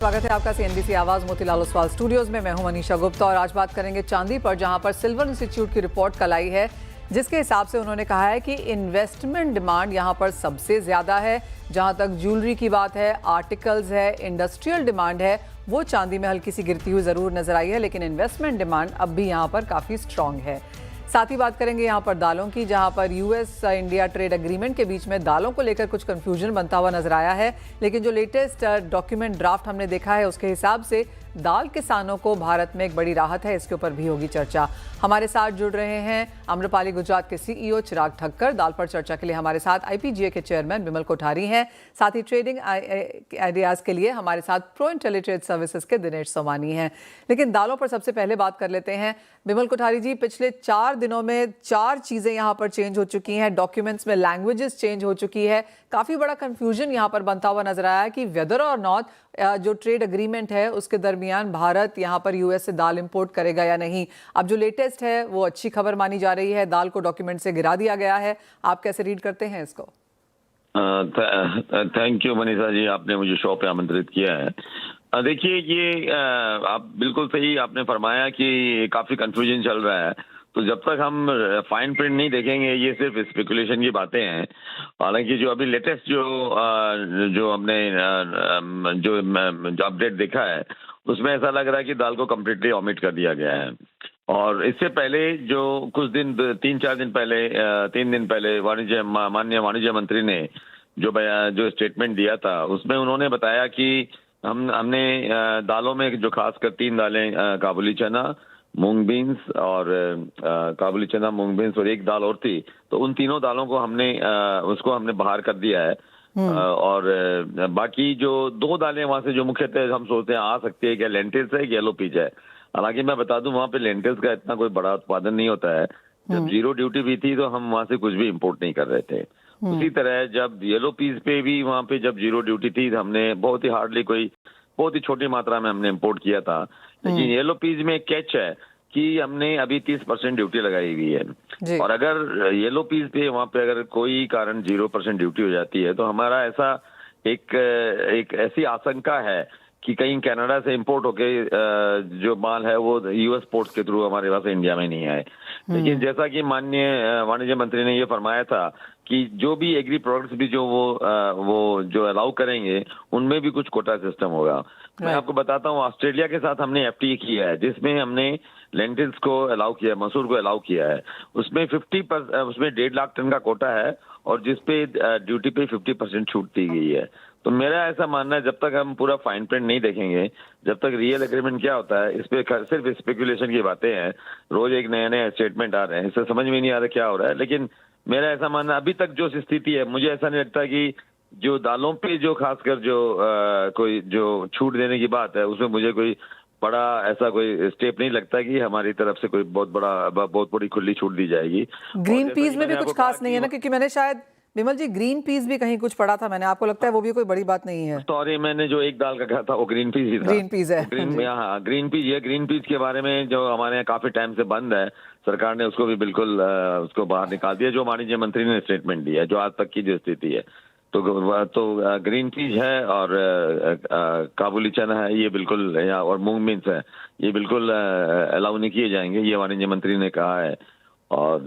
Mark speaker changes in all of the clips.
Speaker 1: स्वागत है आपका सीएनबीसी आवाज मोतीलाल ओसवाल स्टूडियोज में। मैं हूं मनीषा गुप्ता और आज बात करेंगे चांदी पर, जहां पर सिल्वर इंस्टीट्यूट की रिपोर्ट कल आई है, जिसके हिसाब से उन्होंने कहा है कि इन्वेस्टमेंट डिमांड यहां पर सबसे ज्यादा है। जहां तक ज्वेलरी की बात है, आर्टिकल्स है, इंडस्ट्रियल डिमांड है, वो चांदी में हल्की सी गिरती हुई जरूर नजर आई है, लेकिन इन्वेस्टमेंट डिमांड अब भी यहां पर काफी स्ट्रांग है। साथ ही बात करेंगे यहाँ पर दालों की, जहाँ पर यूएस इंडिया ट्रेड एग्रीमेंट के बीच में दालों को लेकर कुछ कंफ्यूजन बनता हुआ नजर आया है, लेकिन जो लेटेस्ट डॉक्यूमेंट ड्राफ्ट हमने देखा है उसके हिसाब से दाल किसानों को भारत में एक बड़ी राहत है। इसके ऊपर भी होगी चर्चा। हमारे साथ जुड़ रहे हैं आम्रपाली गुजरात के सीईओ चिराग ठक्कर। दाल पर चर्चा के लिए हमारे साथ आईपीजीए के चेयरमैन बिमल कोठारी हैं। साथ ही ट्रेडिंग आइडियाज के लिए हमारे साथ प्रो इंटेलीट्रेड सर्विसेज के दिनेश सोमानी हैं। लेकिन दालों पर सबसे पहले बात कर लेते हैं। बिमल कोठारी जी, पिछले 4 दिनों में 4 चीजें यहाँ पर चेंज हो चुकी हैं। डॉक्यूमेंट्स में लैंग्वेजेस चेंज हो चुकी है। काफी बड़ा कंफ्यूजन यहाँ पर बनता हुआ नजर आया है कि वेदर और नॉट जो ट्रेड एग्रीमेंट है उसके दरमियान भारत यहाँ पर यूएस से दाल इंपोर्ट करेगा या नहीं। अब जो लेटेस्ट है वो अच्छी खबर मानी जा रही है, दाल को डॉक्यूमेंट से गिरा दिया गया है। आप कैसे रीड करते हैं इसको?
Speaker 2: थैंक यू मनीषा जी, आपने मुझे शो पे आमंत्रित किया है। देखिए, ये आप बिल्कुल सही आपने फरमाया कि काफी कंफ्यूजन चल रहा है। तो जब तक हम फाइन प्रिंट नहीं देखेंगे, ये सिर्फ स्पेकुलेशन की बातें हैं। हालांकि जो अभी लेटेस्ट जो हमने जो अपडेट देखा है उसमें ऐसा लग रहा है कि दाल को कम्प्लीटली ओमिट कर दिया गया है। और इससे पहले जो कुछ दिन 3-4 दिन पहले 3 दिन पहले माननीय वाणिज्य मंत्री ने जो स्टेटमेंट दिया था उसमें उन्होंने बताया कि हमने दालों में जो खासकर 3 दालें काबुली चना, मूंग बीन्स और काबुली चना, मूंग बीन्स और एक दाल और थी, तो उन तीनों दालों को हमने बाहर कर दिया है। और बाकी जो 2 दालें वहां से जो मुख्यतः हम सोचते हैं आ सकती है, क्या लेंटिल्स है, येलो पीच है। हालांकि मैं बता दूं वहां पे लेंटिल्स का इतना कोई बड़ा उत्पादन नहीं होता है। जब जीरो ड्यूटी भी थी तो हम वहां से कुछ भी इंपोर्ट नहीं कर रहे थे। उसी तरह जब येलो पीस पे भी वहां पे जब जीरो ड्यूटी थी हमने बहुत ही छोटी मात्रा में हमने इंपोर्ट किया था। लेकिन येलो पीस में एक कैच है कि हमने अभी 30% ड्यूटी लगाई हुई है। और अगर येलो पीस पे वहां पे अगर कोई कारण 0% ड्यूटी हो जाती है तो हमारा ऐसा एक ऐसी आशंका है कि कहीं कनाडा से इंपोर्ट होके जो माल है वो यूएस पोर्ट्स के थ्रू हमारे पास इंडिया में नहीं आए। लेकिन जैसा कि माननीय वाणिज्य मंत्री ने ये फरमाया था कि जो भी एग्री प्रोडक्ट्स भी जो वो जो अलाउ करेंगे उनमें भी कुछ कोटा सिस्टम होगा। मैं आपको बताता हूँ, ऑस्ट्रेलिया के साथ हमने एफटीए किया है जिसमें हमने लेंटिल्स को अलाउ किया, मसूर को अलाउ किया है। उसमें 50% 1.5 लाख टन का कोटा है और जिसपे ड्यूटी पे 50% छूट दी गई है। तो मेरा ऐसा मानना है जब तक हम पूरा फाइन प्रिंट नहीं देखेंगे, जब तक रियल एग्रीमेंट क्या होता है, इस पे सिर्फ स्पेकुलेशन की बातें हैं। रोज एक नए स्टेटमेंट आ रहे हैं, इससे समझ में नहीं आ रहा क्या हो रहा है। लेकिन मेरा ऐसा मानना अभी तक जो स्थिति है, मुझे ऐसा नहीं लगता कि जो दालों पे जो खासकर जो कोई जो छूट देने की बात है उसमें मुझे कोई बड़ा ऐसा कोई स्टेप नहीं लगता कि हमारी तरफ से कोई बहुत बड़ी खुली छूट दी जाएगी।
Speaker 1: ग्रीन पीस में भी कुछ खास नहीं है ना, क्योंकि मैंने शायद बिमल जी ग्रीन पीस भी कहीं कुछ पढ़ा था मैंने, आपको लगता है वो भी कोई बड़ी बात नहीं है?
Speaker 2: सॉरी, मैंने जो एक दाल का कहा था वो ग्रीन पीस ही था।
Speaker 1: ग्रीन पीस है,
Speaker 2: ग्रीन पीस है। ग्रीन पीस के बारे में जो हमारे यहाँ काफी टाइम से बंद है, सरकार ने उसको भी बिल्कुल उसको बाहर निकाल दिया, जो वाणिज्य मंत्री ने स्टेटमेंट दिया, जो आज तक की जो स्थिति है। तो ग्रीन पीस है और काबुली चना है, ये बिल्कुल, और मूंग बीन्स है, ये बिल्कुल अलाउ नहीं किए जाएंगे, ये वाणिज्य मंत्री ने कहा है। और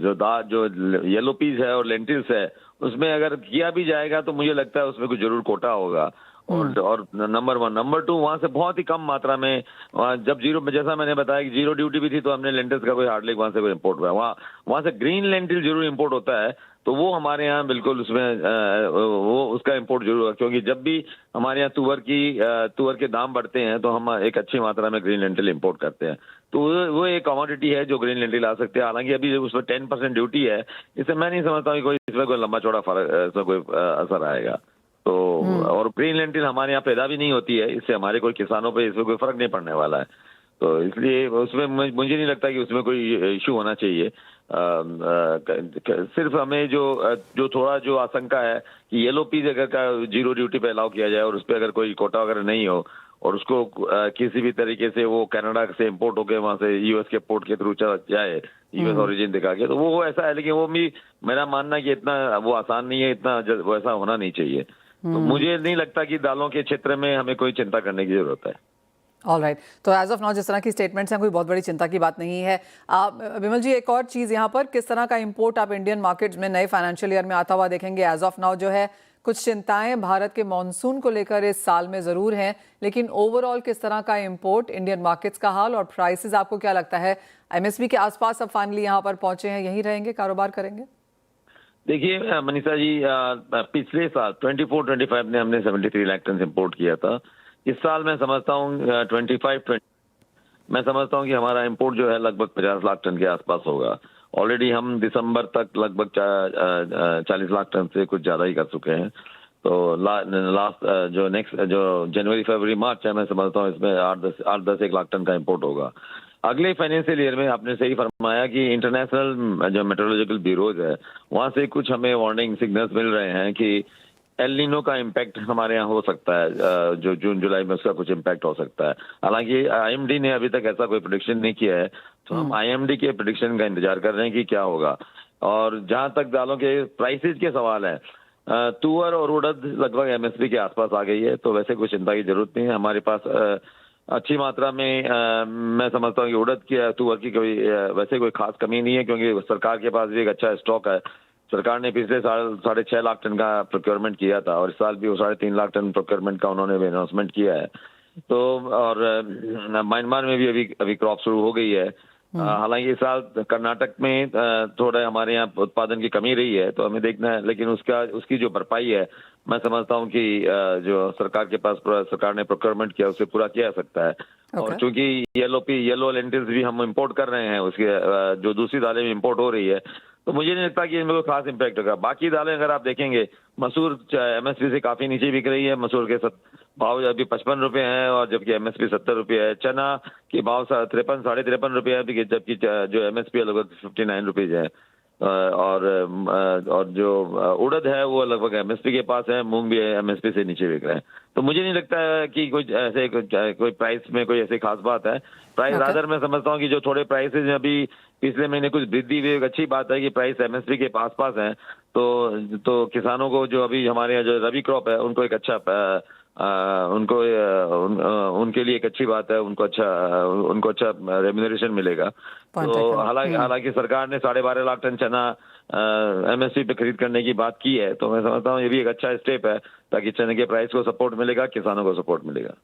Speaker 2: जो येलो पीस है और लेंटिल्स है उसमें अगर किया भी जाएगा तो मुझे लगता है उसमें कुछ जरूर कोटा होगा। और नंबर 1, नंबर 2, वहां से बहुत ही कम मात्रा में जब जैसा मैंने बताया कि जीरो ड्यूटी भी थी तो हमने लेंटिल्स का कोई हार्डली वहां से कोई इम्पोर्ट हुआ। वहां से ग्रीन लेंटिल जरूर इम्पोर्ट होता है, तो वो हमारे यहाँ बिल्कुल उसमें वो उसका इम्पोर्ट जरूर है, क्योंकि जब भी हमारे यहाँ तुअर के दाम बढ़ते हैं तो हम एक अच्छी मात्रा में ग्रीन लेंटिल इम्पोर्ट करते हैं। तो वो एक कमोडिटी है जो ग्रीन लेंटिल आ सकते हैं। हालांकि अभी उसमें 10% ड्यूटी है, इससे मैं नहीं समझता कि इसमें कोई लंबा चौड़ा फर्क, इसमें कोई असर आएगा। तो और ग्रीन लेंटिल हमारे यहाँ पैदा भी नहीं होती है, इससे हमारे कोई किसानों पे इसमें कोई फर्क नहीं पड़ने वाला है। तो इसलिए उसमें मुझे नहीं लगता कि उसमें कोई इश्यू होना चाहिए। सिर्फ हमें जो थोड़ा जो आशंका है कि येलो पीस अगर का जीरो ड्यूटी पे अलाउ किया जाए और उस पर अगर कोई कोटा वगैरह नहीं हो और उसको किसी भी तरीके से वो कनाडा से इंपोर्ट होके वहां से यूएस के पोर्ट के थ्रू जाए, यूएस ओरिजिन दिखा के, तो वो ऐसा है। लेकिन वो भी मेरा मानना है कि इतना वो आसान नहीं है, इतना वैसा होना नहीं चाहिए। तो मुझे नहीं लगता कि दालों के क्षेत्र में हमें कोई चिंता करने की जरूरत है।
Speaker 1: ऑल राइट, तो एज ऑफ नाउ जिस तरह की स्टेटमेंट्स हैं, कोई बहुत बड़ी चिंता की बात नहीं है। विमल जी, एक और चीज़ यहाँ पर, किस तरह का इंपोर्ट आप इंडियन मार्केट्स में नए फाइनेंशियल ईयर में आता हुआ देखेंगे? एज ऑफ नाउ जो है, कुछ चिंताएं भारत के मॉनसून को लेकर इस साल में ज़रूर हैं, लेकिन ओवरऑल किस तरह का इंपोर्ट, इंडियन मार्केट्स का हाल और प्राइसेस आपको क्या लगता है? एमएसपी के आसपास अब फाइनली यहाँ पर पहुंचे हैं, यहीं रहेंगे, कारोबार करेंगे?
Speaker 2: देखिए मनीषा जी, पिछले साल 24-25 में हमने 73 लाख टन इंपोर्ट किया था। इस साल मैं समझता हूँ 25-20 मैं समझता हूँ कि हमारा इंपोर्ट जो है लगभग 50 लाख टन के आसपास होगा। ऑलरेडी हम दिसंबर तक लगभग 40 लाख टन से कुछ ज़्यादा ही कर चुके हैं। तो लास्ट जो जनवरी फरवरी मार्च है, मैं समझता हूँ इसमें 8-10 लाख टन का इंपोर्ट होगा। अगले फाइनेंशियल ईयर में आपने सही फरमाया कि इंटरनेशनल जो मेट्रोलॉजिकल ब्यूरोज है, वहाँ से कुछ हमें वार्निंग सिग्नल्स मिल रहे हैं कि एल नीनो का इम्पैक्ट हमारे यहाँ हो सकता है, जो जून जुलाई में उसका कुछ इम्पैक्ट हो सकता है। हालांकि आईएमडी ने अभी तक ऐसा कोई प्रेडिक्शन नहीं किया है, तो हम आईएमडी के प्रेडिक्शन का इंतजार कर रहे हैं कि क्या होगा। और जहां तक दालों के प्राइसेज के सवाल है, तुअर और उड़द लगभग एमएसपी के आसपास आ गई है, तो वैसे कोई चिंता की जरूरत नहीं है। हमारे पास अच्छी मात्रा में मैं समझता हूँ कि उड़द की, तुअर की कोई वैसे कोई खास कमी नहीं है, क्योंकि सरकार के पास भी एक अच्छा स्टॉक है। सरकार ने पिछले साल 6.5 लाख टन का प्रोक्योरमेंट किया था, और इस साल भी वो 3.5 लाख टन प्रोक्योरमेंट का उन्होंने भी अनाउंसमेंट किया है। तो और म्यांमार में भी अभी क्रॉप शुरू हो गई है। हालांकि इस साल कर्नाटक में थोड़ा हमारे यहाँ उत्पादन की कमी रही है, तो हमें देखना है, लेकिन उसकी जो भरपाई है, मैं समझता हूँ कि जो सरकार ने प्रोक्योरमेंट किया उससे पूरा किया जा सकता है। और चूंकि येलो लेंटिल्स भी हम इंपोर्ट कर रहे हैं, उसके जो दूसरी दालें भी इंपोर्ट हो रही है, तो मुझे नहीं लगता कि इनमें कोई खास इम्पैक्ट होगा। बाकी दालें अगर आप देखेंगे, मसूर एमएसपी से काफी नीचे बिक रही है, मसूर के भाव अभी 55 रुपए हैं, और जबकि एमएसपी 70 रुपए है। चना के भाव 53-53 रुपए है, जबकि जो एमएसपी है लगभग 59 रुपीज है। और जो उड़द है वो लगभग एमएसपी के पास है, मूंग भी एमएसपी से नीचे बिक रहे हैं। तो मुझे नहीं लगता है कि कोई प्राइस में कोई ऐसी खास बात है। प्राइस रादर मैं समझता हूँ कि जो थोड़े प्राइसेज अभी पिछले महीने कुछ वृद्धि हुई, एक अच्छी बात है कि प्राइस एमएसपी के पास है। तो किसानों को जो अभी हमारे यहाँ जो रबी क्रॉप है, उनको एक अच्छा उनके लिए एक अच्छी बात है, उनको अच्छा रेम्यूनरेशन मिलेगा। तो हालांकि सरकार ने 12.5 लाख टन चना एमएसपी पे खरीद करने की बात की है, तो मैं समझता हूँ ये भी एक अच्छा स्टेप है, ताकि चने के प्राइस को सपोर्ट मिलेगा, किसानों को सपोर्ट मिलेगा।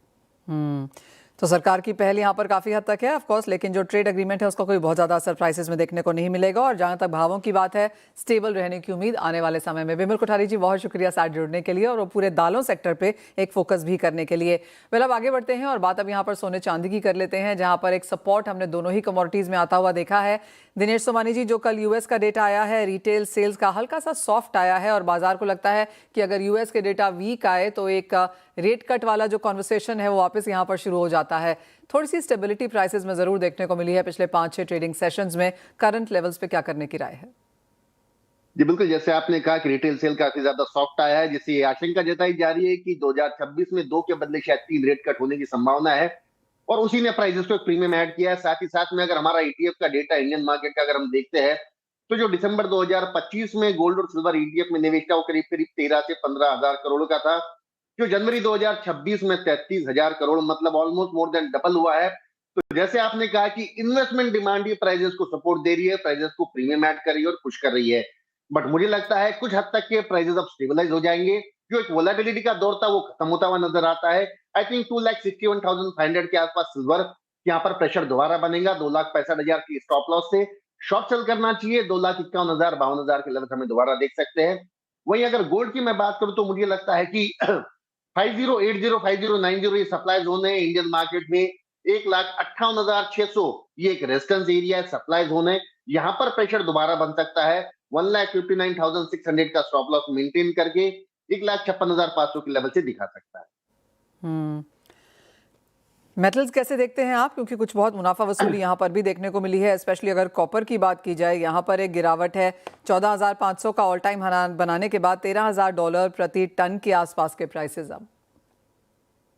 Speaker 1: तो सरकार की पहल यहाँ पर काफी हद तक है ऑफ कोर्स, लेकिन जो ट्रेड एग्रीमेंट है उसका कोई बहुत ज्यादा असर प्राइसेस में देखने को नहीं मिलेगा। और जहां तक भावों की बात है, स्टेबल रहने की उम्मीद आने वाले समय में। विमल कोठारी जी, बहुत शुक्रिया साथ जुड़ने के लिए और वो पूरे दालों सेक्टर पे एक फोकस भी करने के लिए। वेल, अब आगे बढ़ते हैं और बात अब यहाँ पर सोने चांदी की कर लेते हैं, जहां पर एक सपोर्ट हमने दोनों ही कमोडिटीज में आता हुआ देखा है। दिनेश सोमानी जी, जो कल यूएस का डेटा आया है, रिटेल सेल्स का हल्का सा सॉफ्ट आया है, और बाजार को लगता है कि अगर यूएस के डेटा वीक आए तो एक रेट कट वाला जो कॉन्वर्सेशन है वो वापस यहाँ पर शुरू हो जाता है। थोड़ी सी स्टेबिलिटी प्राइसेस में जरूर देखने को मिली है पिछले 5-6 ट्रेडिंग सेशंस में। करंट लेवल्स पे क्या करने की राय है?
Speaker 3: जी बिल्कुल, जैसे आपने कहा कि रिटेल सेल काफी ज्यादा सॉफ्ट आया है, जिससे ये आशंका जताई जा रही है कि 2026 में 2 के बदले शायद 3 रेट कट होने की संभावना है, और उसी ने प्राइसेस को एक प्रीमियम ऐड किया है। साथ ही साथ में अगर हमारा ईटीएफ का डेटा, इंडियन मार्केट का अगर हम देखते हैं, तो जो दिसंबर 2025 में गोल्ड और सिल्वर ईटीएफ में निवेश था वो करीब 13 से 15 हजार करोड़ का था, जो जनवरी 2026 में 33,000 करोड़, मतलब ऑलमोस्ट मोर देन डबल हुआ है। तो जैसे आपने कहा कि इन्वेस्टमेंट डिमांड ये प्राइसेस को सपोर्ट दे रही है, प्राइसेस को प्रीमियम ऐड कर रही है और पुश कर रही है। बट मुझे लगता है कुछ हद तक के प्राइसेस अब स्टेबलाइज हो जाएंगे। जो एक वोलेटिलिटी का दौर था वो खत्म होता हुआ नजर आता है। आई थिंक 2,61,500 के आसपास सिल्वर, यहाँ पर प्रेशर दोबारा बनेगा। 2,65,000 की स्टॉप लॉस से शॉर्ट सेल करना चाहिए। 2,51,000 52,000 के लेवल हमें दोबारा देख सकते हैं। वहीं अगर गोल्ड की मैं बात करूं तो मुझे लगता है कि 5080 5090 ये सप्लाई जोन है इंडियन मार्केट में। 1,58,600 ये एक रेजिस्टेंस एरिया है, सप्लाई जोन है। यहाँ पर प्रेशर दोबारा बन सकता है। 1,59,600 का स्टॉप लॉस मेंटेन करके 1,56,500 के लेवल से दिखा सकता है।
Speaker 1: मेटल्स कैसे देखते हैं आप? क्योंकि कुछ बहुत मुनाफा वसूली यहाँ पर भी देखने को मिली है, स्पेशली अगर कॉपर की बात की जाए। यहाँ पर एक गिरावट है, 14,500 का ऑल टाइम बनाने के बाद $13,000 प्रति टन के आसपास के प्राइसेस। अब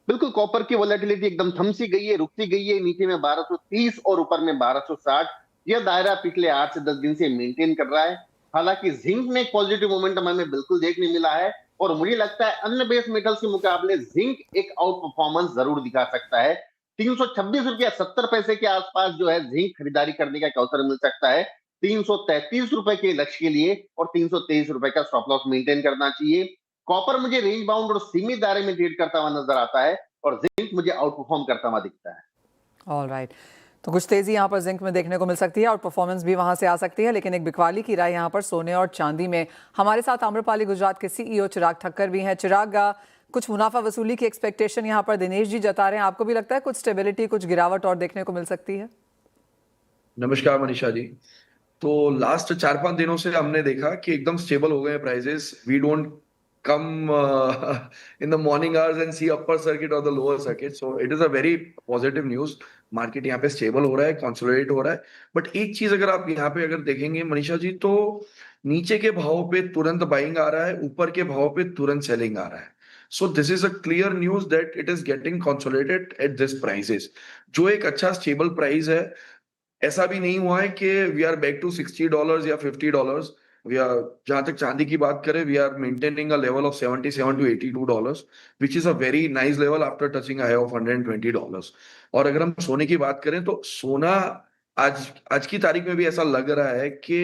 Speaker 3: बिल्कुल कॉपर की वोलेटिलिटी एकदम थम सी गई है, रुक सी गई है। नीचे में 1230 और ऊपर में 1260, यह दायरा पिछले 8 से 10 दिन से मेंटेन कर रहा है। हालांकि जिंक में पॉजिटिव मोमेंटम हमें बिल्कुल देखने मिला है, और मुझे लगता है अन्य बेस मेटल्स के मुकाबले जिंक एक आउट परफॉर्मेंस जरूर दिखा सकता है। 326 रुपया 70 पैसे के आसपास जो है जिंक खरीदारी करने का एक अवसर मिल सकता है। 333 रुपए के लक्ष्य के लिए और 323 रुपए का स्टॉप लॉस मेंटेन करना चाहिए। कॉपर मुझे रेंज बाउंड और सीमित दायरे में ट्रेड करता हुआ नजर आता है और जिंक मुझे आउट परफॉर्म करता हुआ दिखता है।
Speaker 1: ऑल राइट, तो कुछ तेजी यहाँ पर जिंक में देखने को मिल सकती है और परफॉर्मेंस भी वहां से आ सकती है, लेकिन एक बिकवाली की राय यहाँ पर सोने और चांदी में। हमारे साथ आम्रपाली गुजरात के सीईओ चिराग ठक्कर भी हैं। चिराग, कुछ मुनाफा वसूली की एक्सपेक्टेशन यहाँ पर दिनेश जी जता रहे हैं, आपको भी लगता है कुछ स्टेबिलिटी, कुछ गिरावट और देखने को मिल सकती है?
Speaker 4: नमस्कार मनीषा जी। तो लास्ट 4-5 दिनों से हमने देखा कि एकदम स्टेबल हो गए prices. We don't come in the morning hours and see upper circuit or the lower circuit, so it is a very positive news। Market यहाँ पे स्टेबल हो रहा है, कंसोलिडेट हो रहा है। बट एक चीज अगर आप यहाँ पे अगर देखेंगे मनीषा जी, तो नीचे के भाव पे तुरंत बाइंग आ रहा है, ऊपर के भाव पे तुरंत सेलिंग आ रहा है। So this is a clear news that it is getting consolidated at this prices, जो एक अच्छा स्टेबल प्राइस है। ऐसा भी नहीं हुआ है कि वी आर बैक टू $60 या $50। वी आर, जहां तक चांदी की बात करें, we are maintaining a level of $77 to $82, which is a very nice level after touching a high of $120। और अगर हम सोने की बात करें तो सोना आज आज की तारीख में भी ऐसा लग रहा है कि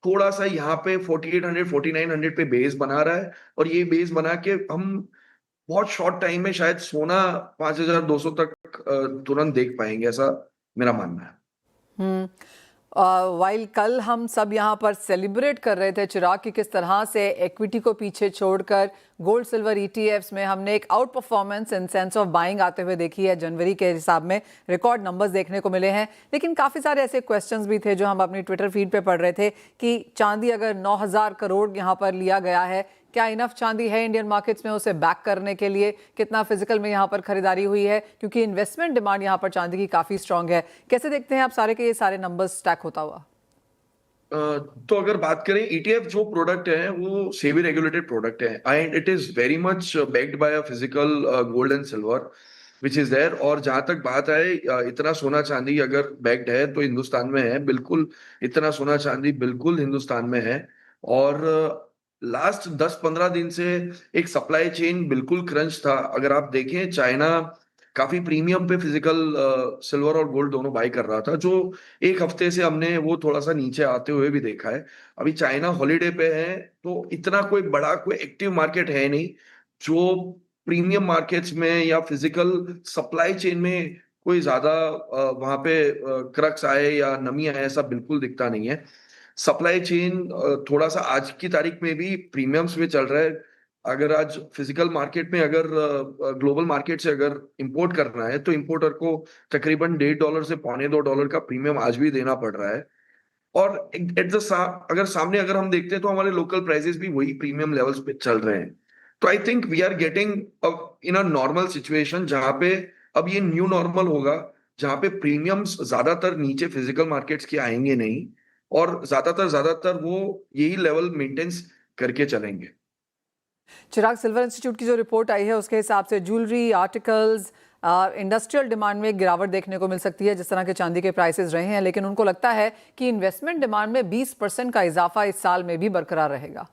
Speaker 4: थोड़ा सा यहाँ पे 4800 4900 पे बेस बना रहा है, और ये बेस बना के हम बहुत शॉर्ट टाइम में शायद सोना 5200 तक तुरंत देख पाएंगे, ऐसा मेरा मानना है।
Speaker 1: वाइल कल हम सब यहाँ पर सेलिब्रेट कर रहे थे चिराग की किस तरह से इक्विटी को पीछे छोड़कर गोल्ड सिल्वर ईटीएफ्स में हमने एक out performance in sense of buying आते हुए देखी है। जनवरी के हिसाब में रिकॉर्ड नंबर्स देखने को मिले हैं, लेकिन काफ़ी सारे ऐसे क्वेश्चंस भी थे जो हम अपनी ट्विटर फीड पे पढ़ रहे थे कि चांदी अगर 9,000 करोड़ यहाँ पर लिया गया है, क्या इनफ चांदी है इंडियन मार्केट्स में उसे बैक करने के लिए? कितना फिजिकल में यहाँ पर खरीदारी हुई है, क्योंकि इन्वेस्टमेंट डिमांड यहाँ पर चांदी की काफ़ी स्ट्रांग है। कैसे देखते हैं आप सारे के ये सारे नंबर्स स्टैक होता हुआ?
Speaker 4: तो अगर बात करें, ईटीएफ जो प्रोडक्ट है वो सेबी रेगुलेटेड प्रोडक्ट है, and it is very much backed by a physical gold and silver which is there. और जहां तक बात आए, इतना सोना चांदी अगर बैक्ड है तो हिंदुस्तान में है, बिल्कुल इतना सोना चांदी बिल्कुल हिंदुस्तान में है। और लास्ट 10-15 दिन से एक सप्लाई चेन बिल्कुल क्रंच था। अगर आप देखें, चाइना काफी प्रीमियम पे फिजिकल सिल्वर और गोल्ड दोनों बाय कर रहा था, जो एक हफ्ते से हमने वो थोड़ा सा नीचे आते हुए भी देखा है। अभी चाइना हॉलीडे पे है, तो इतना कोई बड़ा कोई एक्टिव मार्केट है नहीं जो प्रीमियम मार्केट्स में या फिजिकल सप्लाई चेन में कोई ज्यादा वहां पे क्रक्स आए या नमी आए, ऐसा बिल्कुल दिखता नहीं है। सप्लाई चेन थोड़ा सा आज की तारीख में भी प्रीमियम्स में चल रहा है। अगर आज फिजिकल मार्केट में अगर ग्लोबल मार्केट से अगर इंपोर्ट करना है, तो इंपोर्टर को तकरीबन $1.5 से $2.25 का प्रीमियम आज भी देना पड़ रहा है। और एट द अगर सामने अगर हम देखते हैं तो हमारे लोकल प्राइसेस भी वही प्रीमियम लेवल्स पे चल रहे हैं। तो I think we are getting in a normal situation, जहां पे अब ये न्यू नॉर्मल होगा, जहां पे प्रीमियम्स ज्यादातर नीचे फिजिकल मार्केट्स के आएंगे नहीं, और ज्यादातर वो यही लेवल मेंटेन्स करके चलेंगे।
Speaker 1: चिराग, सिल्वर इंस्टीट्यूट की जो रिपोर्ट आई है उसके हिसाब से ज्वेलरी, आर्टिकल्स, इंडस्ट्रियल डिमांड में एक गिरावट देखने को मिल सकती है जिस तरह के चांदी के प्राइसेस रहे हैं, लेकिन उनको लगता है कि इन्वेस्टमेंट डिमांड में 20% का इजाफा इस साल में भी बरकरार रहेगा।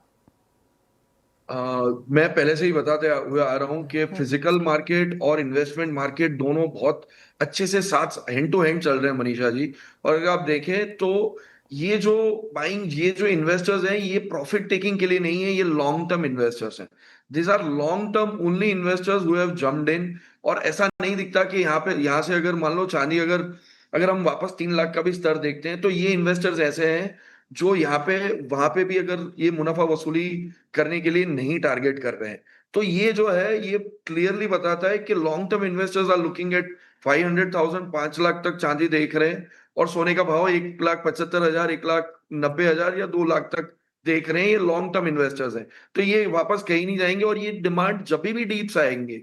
Speaker 4: मैं पहले से ही बताते हुए आ रहा हूं कि फिजिकल मार्केट और इन्वेस्टमेंट मार्केट दोनों बहुत अच्छे से साथ हैंड टू हैंड चल रहे हैं मनीषा जी। और अगर आप देखें तो ये जो इन्वेस्टर्स हैं, ये प्रॉफिट टेकिंग के लिए नहीं है, ये लॉन्ग टर्म इन्वेस्टर्स हैं। This are long term only investors who have jumped in. और ऐसा नहीं दिखता कि यहाँ से अगर मान लो चांदी अगर हम वापस 3 लाख का भी स्तर देखते हैं, तो ये इन्वेस्टर्स ऐसे हैं जो यहाँ पे वहां पे भी अगर ये मुनाफा वसूली करने के लिए नहीं टारगेट कर रहे हैं। तो ये जो है, ये क्लियरली बताता है कि long term investors are looking at 500,000, 5 lakh तक चांदी देख रहे हैं, और सोने का भाव 1,75,000, 1,90,000 या 2 लाख तक देख रहे हैं। ये लॉन्ग टर्म इन्वेस्टर्स हैं, तो ये वापस कहीं नहीं जाएंगे। और ये डिमांड जब भी डीप्स आएंगे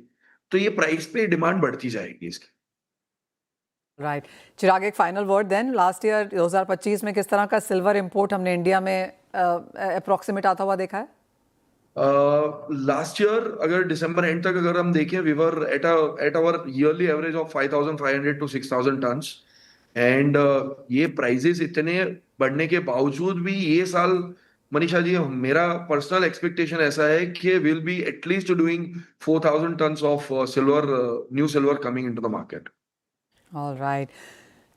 Speaker 4: तो ये प्राइस पे डिमांड बढ़ती जाएगी इसकी।
Speaker 1: राइट। चिराग, एक final word then, last year 2025 में किस तरह का सिल्वर इंपोर्ट हमने इंडिया में अप्रोक्सीमेट आता हुआ देखा है?
Speaker 4: लास्ट ईयर अगर दिसंबर एंड तक अगर हम देखें, we were at our yearly average of 5,500 to 6,000 tons. And ये प्राइजेस इतने बढ़ने के बावजूद भी ये साल मनीषा जी, मेरा पर्सनल एक्सपेक्टेशन ऐसा है कि will be at least doing 4,000 tons of silver, new silver coming into the market.
Speaker 1: Alright,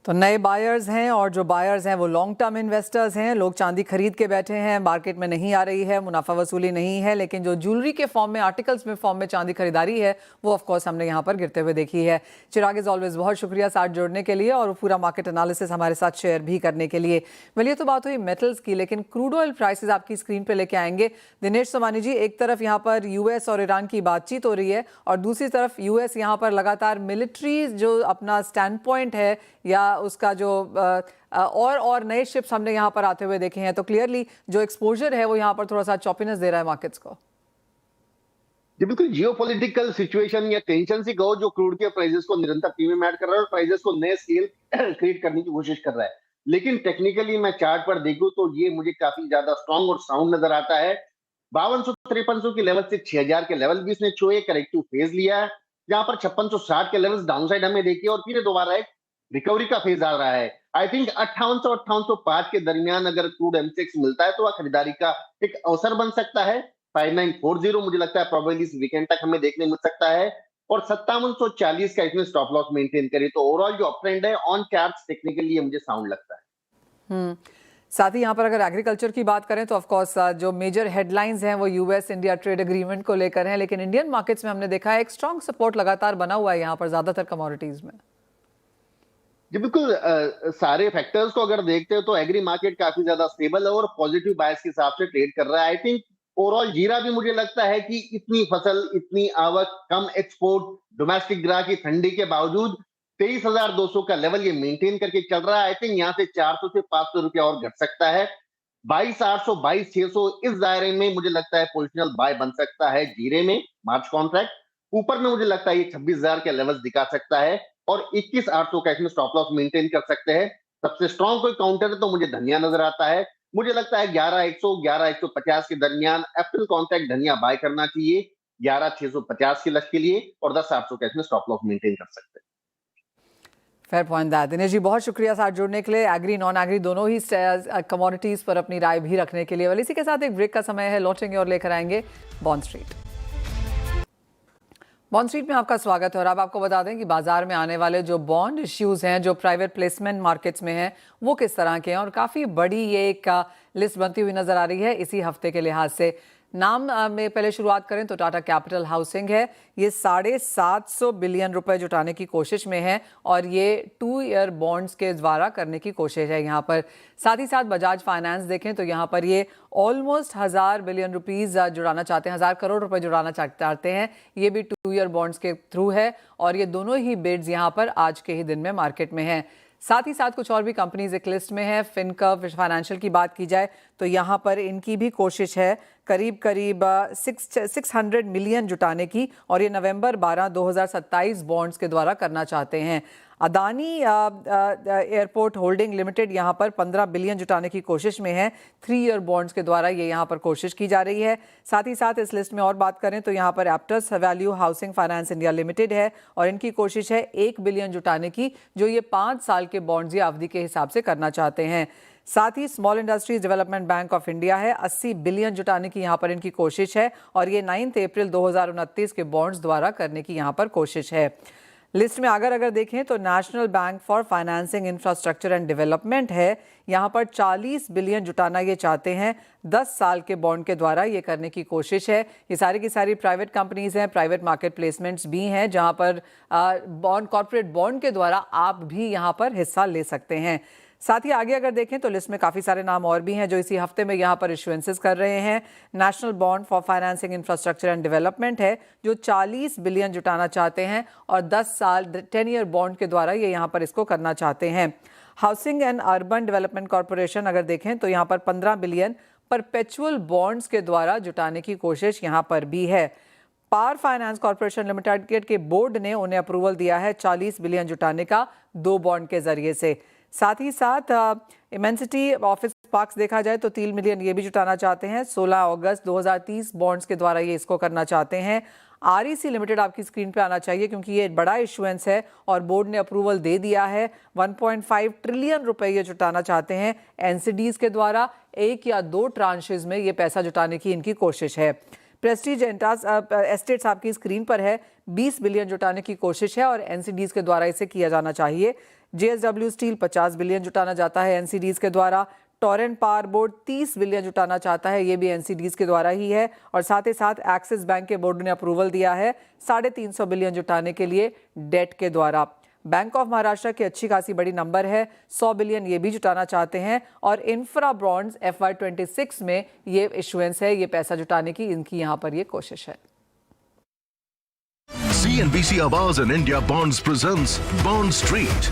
Speaker 1: तो नए बायर्स हैं और जो बायर्स हैं वो लॉन्ग टर्म इन्वेस्टर्स हैं। लोग चांदी खरीद के बैठे हैं, मार्केट में नहीं आ रही है, मुनाफा वसूली नहीं है, लेकिन जो ज्वेलरी के फॉर्म में, आर्टिकल्स में फॉर्म में चांदी खरीदारी है वो ऑफ कोर्स हमने यहाँ पर गिरते हुए देखी है। चिराग इज ऑलवेज बहुत शुक्रिया साथ जोड़ने के लिए और पूरा मार्केट एनालिसिस हमारे साथ शेयर भी करने के लिए। वेल, ये तो बात हुई मेटल्स की, लेकिन क्रूड ऑयल प्राइसेस आपकी स्क्रीन पर लेके आएंगे दिनेश सोमानी जी। एक तरफ यहाँ पर यूएस और ईरान की बातचीत हो रही है और दूसरी तरफ यूएस यहाँ पर लगातार मिलिट्री जो अपना स्टैंड पॉइंट है या उसका जो और नए शिप्स हमने यहाँ पर आते हुए देखे हैं, तो क्लियरली जो एक्सपोजर है वो यहाँ पर थोड़ा सा चॉपीनेस दे रहा है मार्केट्स को।
Speaker 3: जी बिल्कुल, जियोपॉलिटिकल सिचुएशन या टेंशन से कहो जो क्रूड के प्राइसेस को निरंतर प्रीमियम ऐड कर रहा है और प्राइसेस को नए स्केल क्रिएट करने की कोशिश कर रहा है। लेकिन टेक्निकली मैं चार्ट पर देखूं तो ये मुझे काफी ज्यादा स्ट्रांग और साउंड नजर आता है। 5200-5300 के लेवल से 6000 के लेवल भी इसने छुए, करेक्टिव फेज लिया है। यहाँ पर 5660 के लेवल्स डाउनसाइड हमें देखिए और फिर दोबारा एक रिकवरी का फेज आ रहा है। आई थिंक 5800-5805 के दरमियान अगर क्रूड एमसीएक्स मिलता है तो वह खरीदारी का एक अवसर बन सकता है। 5940 मुझे लगता है प्रोबेबली इस वीकेंड तक हमें देखने मिल सकता है और 5740 का इसमें स्टॉप लॉस मेंटेन करे तो ओवरऑल जो अप ट्रेंड है ऑन चार्ट्स टेक्निकली ये मुझे साउंड लगता है।
Speaker 1: साथ ही यहाँ पर अगर एग्रीकल्चर की बात करें तो ऑफ कोर्स जो मेजर हेडलाइंस हैं वो यूएस इंडिया ट्रेड एग्रीमेंट को लेकर हैं, लेकिन इंडियन मार्केट्स में हमने देखा है एक स्ट्रॉन्ग सपोर्ट लगातार बना हुआ है यहाँ पर ज्यादातर कमोडिटीज में।
Speaker 3: जी बिल्कुल, सारे फैक्टर्स को अगर देखते हो तो एग्री मार्केट काफी ज्यादा स्टेबल है और पॉजिटिव बायस के हिसाब से ट्रेड कर रहा है। आई थिंक ओवरऑल जीरा भी मुझे लगता है कि इतनी फसल, इतनी आवक, कम एक्सपोर्ट, डोमेस्टिक ग्राहक की ठंडी के बावजूद 23,200 का लेवल ये मेंटेन करके चल रहा है। आई थिंक यहाँ से 400 से 500 रुपया और घट सकता है। 22,800, 22,600 इस दायरे में मुझे लगता है पोजिशनल बाय बन सकता है जीरे में मार्च कॉन्ट्रैक्ट। ऊपर में मुझे लगता है ये 26,000 के लेवल्स दिखा सकता है और 21,800 का इसमें स्टॉप लॉस मेंटेन कर सकते हैं। सबसे स्ट्रॉन्ग कोई काउंटर है तो मुझे धनिया नजर आता है। मुझे लगता है 11,100, 11,150 के दरमियान अप्रैल कॉन्ट्रैक्ट धनिया बाय करना चाहिए 11,650 के लक्ष्य के लिए और 10,800 का इसमें स्टॉप लॉस मेंटेन कर सकते हैं।
Speaker 1: Fair point that. Dinesh ji बहुत शुक्रिया साथ जुड़ने के लिए, एग्री नॉन एग्री दोनों ही कमोडिटीज पर अपनी राय भी रखने के लिए। वाली इसी के साथ एक ब्रेक का समय है, लौटेंगे और लेकर आएंगे बॉन्ड स्ट्रीट। बॉन्ड स्ट्रीट में आपका स्वागत है और अब आपको बता दें कि बाजार में आने वाले जो बॉन्ड इश्यूज हैं जो प्राइवेट प्लेसमेंट मार्केट्स में हैं वो किस तरह के हैं और काफ़ी बड़ी ये एक लिस्ट बनती हुई नजर आ रही है इसी हफ्ते के लिहाज से। नाम में पहले शुरुआत करें तो टाटा कैपिटल हाउसिंग है। ये 750 बिलियन रुपए जुटाने की कोशिश में है और ये 2 ईयर बॉन्ड्स के द्वारा करने की कोशिश है यहाँ पर। साथ ही साथ बजाज फाइनेंस देखें तो यहाँ पर ये ऑलमोस्ट 1000 बिलियन रुपीस जुड़ाना चाहते हैं, 1000 करोड़ रुपए जुड़ाना चाहते हैं। ये भी 2 ईयर बॉन्ड्स के थ्रू है और ये दोनों ही बिड्स यहाँ पर आज के ही दिन में मार्केट में हैं। साथ ही साथ कुछ और भी कंपनीज एक लिस्ट में है। फिनकर्व फाइनेंशियल की बात की जाए तो यहाँ पर इनकी भी कोशिश है करीब 600 मिलियन जुटाने की और ये नवंबर 12, 2027 बॉन्ड्स के द्वारा करना चाहते हैं। अदानी एयरपोर्ट होल्डिंग लिमिटेड यहाँ पर 15 बिलियन जुटाने की कोशिश में है। 3 ईयर बॉन्ड्स के द्वारा ये यहाँ पर कोशिश की जा रही है। साथ ही साथ इस लिस्ट में और बात करें तो यहाँ पर Aptus value housing finance India limited है और इनकी कोशिश है 1 बिलियन जुटाने की जो ये 5 साल के बॉन्ड्स या अवधि के हिसाब से करना चाहते हैं। साथ ही small industries development bank of India है, 80 बिलियन जुटाने की यहाँ पर इनकी कोशिश है और ये 9 अप्रैल 2029 के बॉन्ड्स द्वारा करने की यहाँ पर कोशिश है। लिस्ट में अगर देखें तो national bank for financing infrastructure and development है। यहाँ पर 40 बिलियन जुटाना ये चाहते हैं, 10 साल के बॉन्ड के द्वारा ये करने की कोशिश है। ये सारी की सारी प्राइवेट कंपनीज हैं, प्राइवेट मार्केट प्लेसमेंट्स भी हैं जहाँ पर बॉन्ड, कॉर्पोरेट बॉन्ड के द्वारा आप भी यहाँ पर हिस्सा ले सकते हैं। साथ ही आगे अगर देखें तो लिस्ट में काफ़ी सारे नाम और भी हैं जो इसी हफ्ते में यहाँ पर इशुएंसेस कर रहे हैं। National bond for financing infrastructure and development है जो 40 बिलियन जुटाना चाहते हैं और 10 साल 10 ईयर बॉन्ड के द्वारा ये यहाँ पर इसको करना चाहते हैं। Housing and urban development corporation अगर देखें तो यहाँ पर 15 बिलियन परपेचुअल बॉन्ड्स के द्वारा जुटाने की कोशिश यहाँ पर भी है। पावर फाइनेंस कॉर्पोरेशन लिमिटेड के बोर्ड ने उन्हें अप्रूवल दिया है 40 बिलियन जुटाने का 2 बॉन्ड के जरिए से। साथ ही साथ इमेंसिटी ऑफिस पार्क्स देखा जाए तो 3 मिलियन ये भी जुटाना चाहते हैं। 16 अगस्त 2030 बॉन्ड्स के द्वारा ये इसको करना चाहते हैं। आरईसी लिमिटेड आपकी स्क्रीन पे आना चाहिए क्योंकि ये बड़ा इशुएंस है और बोर्ड ने अप्रूवल दे दिया है। 1.5 ट्रिलियन रुपए ये जुटाना चाहते हैं एनसीडीज के द्वारा। 1 या 2 ट्रांशेज में ये पैसा जुटाने की इनकी कोशिश है। प्रेस्टीज एस्टेट्स आपकी स्क्रीन पर है, 20 बिलियन जुटाने की कोशिश है और एनसीडीज के द्वारा इसे किया जाना चाहिए। जेएसडब्ल्यू स्टील 50 बिलियन जुटाना चाहता है एनसीडीज के द्वारा। टोरेंट पावर बोर्ड 30 बिलियन जुटाना चाहता है, ये भी एनसीडीज के द्वारा ही है। और साथ ही साथ एक्सिस बैंक के बोर्ड ने अप्रूवल दिया है 350 बिलियन जुटाने के लिए डेट के द्वारा। बैंक ऑफ महाराष्ट्र की अच्छी खासी बड़ी नंबर है, 100 बिलियन ये भी जुटाना चाहते हैं। और इंफ्रा बॉन्ड्स FY26 में ये इशुएंस है, ये पैसा जुटाने की इनकी यहाँ पर ये कोशिश है।
Speaker 5: CNBC Awaaz and India Bonds presents Bond Street.